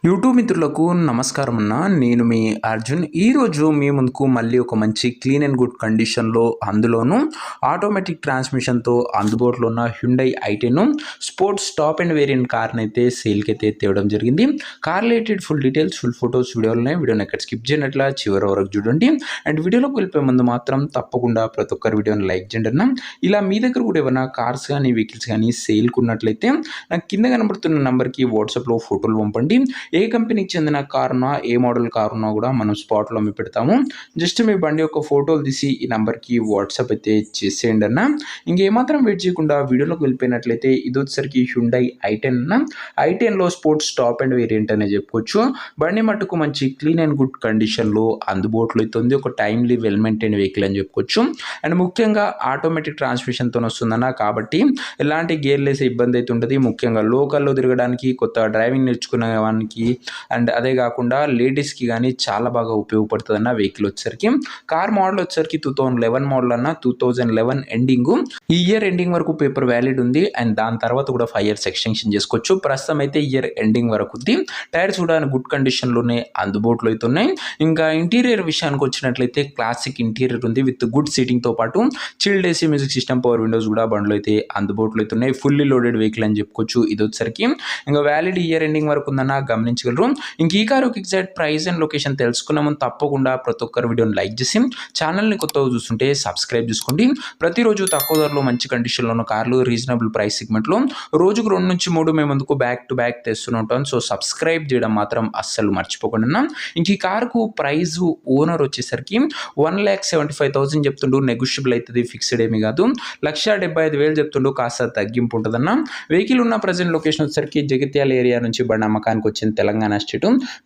YouTube మిత్రులకు నమస్కారం అన్న. నేను మీ అర్జున్. ఈరోజు మీ ముందుకు మళ్ళీ ఒక మంచి క్లీన్ అండ్ గుడ్ కండిషన్లో, అందులోనూ ఆటోమేటిక్ ట్రాన్స్మిషన్తో అందుబాటులో ఉన్న హ్యుండై ఐ10 స్పోర్ట్స్ టాప్ అండ్ వేరియంట్ కార్ని అయితే సేల్కి అయితే తేవడం జరిగింది. Car related full details, full photos, వీడియోలున్నాయి. వీడియోని ఎక్కడ స్కిప్ చేయనట్లా చివరి వరకు చూడండి. అండ్ వీడియోలోకి వెళ్ళిపోయే ముందు మాత్రం తప్పకుండా ప్రతి ఒక్కరి వీడియోని లైక్ చేయండి అన్న. ఇలా మీ దగ్గర కూడా ఏమైనా కార్స్ కానీ వెహికల్స్ కానీ సేల్కి ఉన్నట్లయితే నాకు కింద కనబడుతున్న నెంబర్కి వాట్సాప్లో ఫోటోలు పంపండి. ఏ కంపెనీకి చెందిన కారునా, ఏ మోడల్ కారునా కూడా మనం స్పాట్లో అమ్మి పెడతాము. జస్ట్ మీ బండి యొక్క ఫోటోలు తీసి ఈ నెంబర్కి వాట్సాప్ అయితే చేసేయండి అన్న. ఇంకేమాత్రం వెయిట్ చేయకుండా వీడియోలోకి వెళ్ళిపోయినట్లయితే ఇది వచ్చేసరికి హ్యుండై ఐ10 అన్న. ఐ10లో స్పోర్ట్స్ టాప్ అండ్ వేరియంట్ అనే చెప్పుకోవచ్చు. బండి మట్టుకు మంచి క్లీన్ అండ్ గుడ్ కండిషన్లో అందుబాటులో అయితే ఉంది. ఒక టైమ్లీ వెల్ మెయింటైన్ వెహికల్ అని చెప్పుకోవచ్చు. అండ్ ముఖ్యంగా ఆటోమేటిక్ ట్రాన్స్మిషన్తో వస్తుందన్న, కాబట్టి ఎలాంటి గేర్ లేసే ఇబ్బంది అయితే ఉంటుంది. ముఖ్యంగా లోకల్లో తిరగడానికి, కొత్త డ్రైవింగ్ నేర్చుకునే వానికి అండ్ అదే కాకుండా లేడీస్కి కానీ చాలా బాగా ఉపయోగపడుతుంది అన్న వెహికల్ వచ్చేసరికి. కార్ మోడల్ వచ్చేసరికి 2011 మోడల్ అన్న. 2011 ఎండింగ్, ఈ ఇయర్ ఎండింగ్ వరకు పేపర్ వ్యాలిడ్ ఉంది. అండ్ దాని తర్వాత కూడా 5 years ఎక్స్టెన్షన్ చేసుకోవచ్చు. ప్రస్తుతం అయితే ఇయర్ ఎండింగ్ వరకు ఉంది. టైర్స్ కూడా గుడ్ కండిషన్లోనే అందుబాటులో అయితే ఉన్నాయి. ఇంకా ఇంటీరియర్ విషయానికి వచ్చినట్లయితే క్లాసిక్ ఇంటీరియర్ ఉంది విత్ గుడ్ సీటింగ్తో పాటు chilled AC, music system, power Windows కూడా బండ్లో అయితే అందుబాటులో అయితే ఉన్నాయి. ఫుల్లీ లోడెడ్ వెహికల్ అని చెప్పుకోవచ్చు ఇది వచ్చేసరికి. ఇంకా వ్యాలిడ్ ఇయర్ ఎండింగ్ వరకు ఉందన్న గమనించగలరు. ఇంక ఈ car exact price and location తెలుసుకున్నాము. తప్పకుండా ప్రతి ఒక్కరు వీడియోని లైక్ చేసి ఛానల్ని కొత్తగా చూస్తుంటే సబ్స్క్రైబ్ చేసుకోండి. ప్రతిరోజు తక్కువ ధరలో మంచి కండిషన్లో ఉన్న కార్లు, రీజనబుల్ ప్రైస్ సెగ్మెంట్లో రోజుకు 2 నుంచి 3 మేము ముందుకు బ్యాక్ టు బ్యాక్ తెస్తూనే ఉంటాం. సో సబ్స్క్రైబ్ చేయడం మాత్రం అస్సలు మర్చిపోకుండా. ఇంక ఈ కారుకు ప్రైస్ ఓనర్ వచ్చేసరికి 1,75,000 చెప్తుండు. నెగోషియబుల్ అవుతుంది, ఫిక్స్డ్ ఏమీ కాదు. 1,75,000 చెప్తుండు, కాస్త తగ్గింపు ఉంటుందన్న. వెహికల్ ఉన్న ప్రజెంట్ లొకేషన్ వచ్చేసరికి జగిత్యాల ఏరియా నుంచి బండి అమ్మకానికి వచ్చిన తెలంగాణ స్టేట్.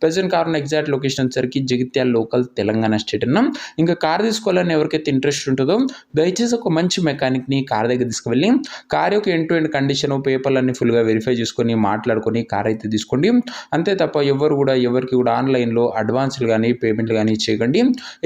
ప్రజెంట్ కార్ ఉన్న ఎగ్జాక్ట్ లొకేషన్ వచ్చేసరికి జగిత్యాల లోకల్ తెలంగాణ స్టేట్ అన్నాం. ఇంకా కార్ తీసుకోవాలని ఎవరికైతే ఇంట్రెస్ట్ ఉంటుందో దయచేసి ఒక మంచి మెకానిక్ని కార్ దగ్గర తీసుకువెళ్ళి కార్ యొక్క ఎండ్ టు ఎండ్ కండిషన్, పేపర్లన్నీ ఫుల్గా వెరిఫై చేసుకొని మాట్లాడుకొని కార్ అయితే తీసుకోండి. అంతే తప్ప ఎవరికి కూడా ఆన్లైన్లో అడ్వాన్స్లు కానీ పేమెంట్లు కానీ చేయకండి.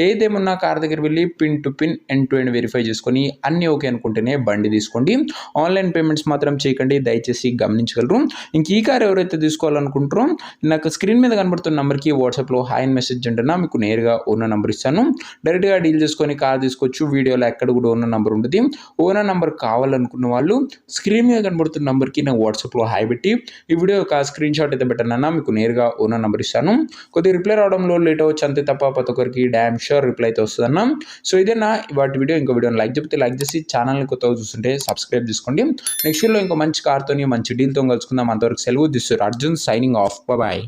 ఏదేమన్నా కార్ దగ్గర వెళ్ళి pin to pin end to end verify చేసుకొని అన్నీ ఓకే అనుకుంటేనే బండి తీసుకోండి. ఆన్లైన్ పేమెంట్స్ మాత్రం చేయకండి, దయచేసి గమనించగలరు. ఇంక ఈ కార్ ఎవరైతే తీసుకోవాలనుకుంటారో నాకు స్క్రీన్ మీద కనబడుతున్న నెంబర్కి వాట్సాప్లో హాయ్ అని మెసేజ్ అంటున్నా. మీకు నేరుగా ఓనర్ నెంబర్ ఇస్తాను. డైరెక్ట్గా డీల్ చేసుకొని కార్ తీసుకోవచ్చు. వీడియోలో ఎక్కడ కూడా ఓనర్ నెంబర్ ఉంటుంది. ఓనర్ నెంబర్ కావాలనుకున్న వాళ్ళు స్క్రీన్ మీద కనబడుతున్న నెంబర్కి నాకు వాట్సాప్లో హాయ్ పెట్టి ఈ వీడియో ఒక స్క్రీన్ షాట్ అయితే పెట్టనన్నా. మీకు నేరుగా ఓనర్ నెంబర్ ఇస్తాను. కొద్దిగా రిప్లై రావడంలో లేట్ అవ్వచ్చు, అంతే తప్ప ప్రతి ఒక్కరికి డ్యామ్ షూర్ రిప్లై అయితే వస్తుందన్నా. సో ఇదేనా వాటి వీడియో. ఇంకో వీడియోని లైక్ చెప్తే లైక్ చేసి ఛానల్ని కొత్తగా చూస్తుంటే సబ్స్క్రైబ్ చేసుకోండి. నెక్స్ట్ వీడియోలో ఇంకో మంచి కార్తో మంచి డీల్తో కలుసుకుందాం. అంతవరకు సెలవు. This Arjun signing off. Bye.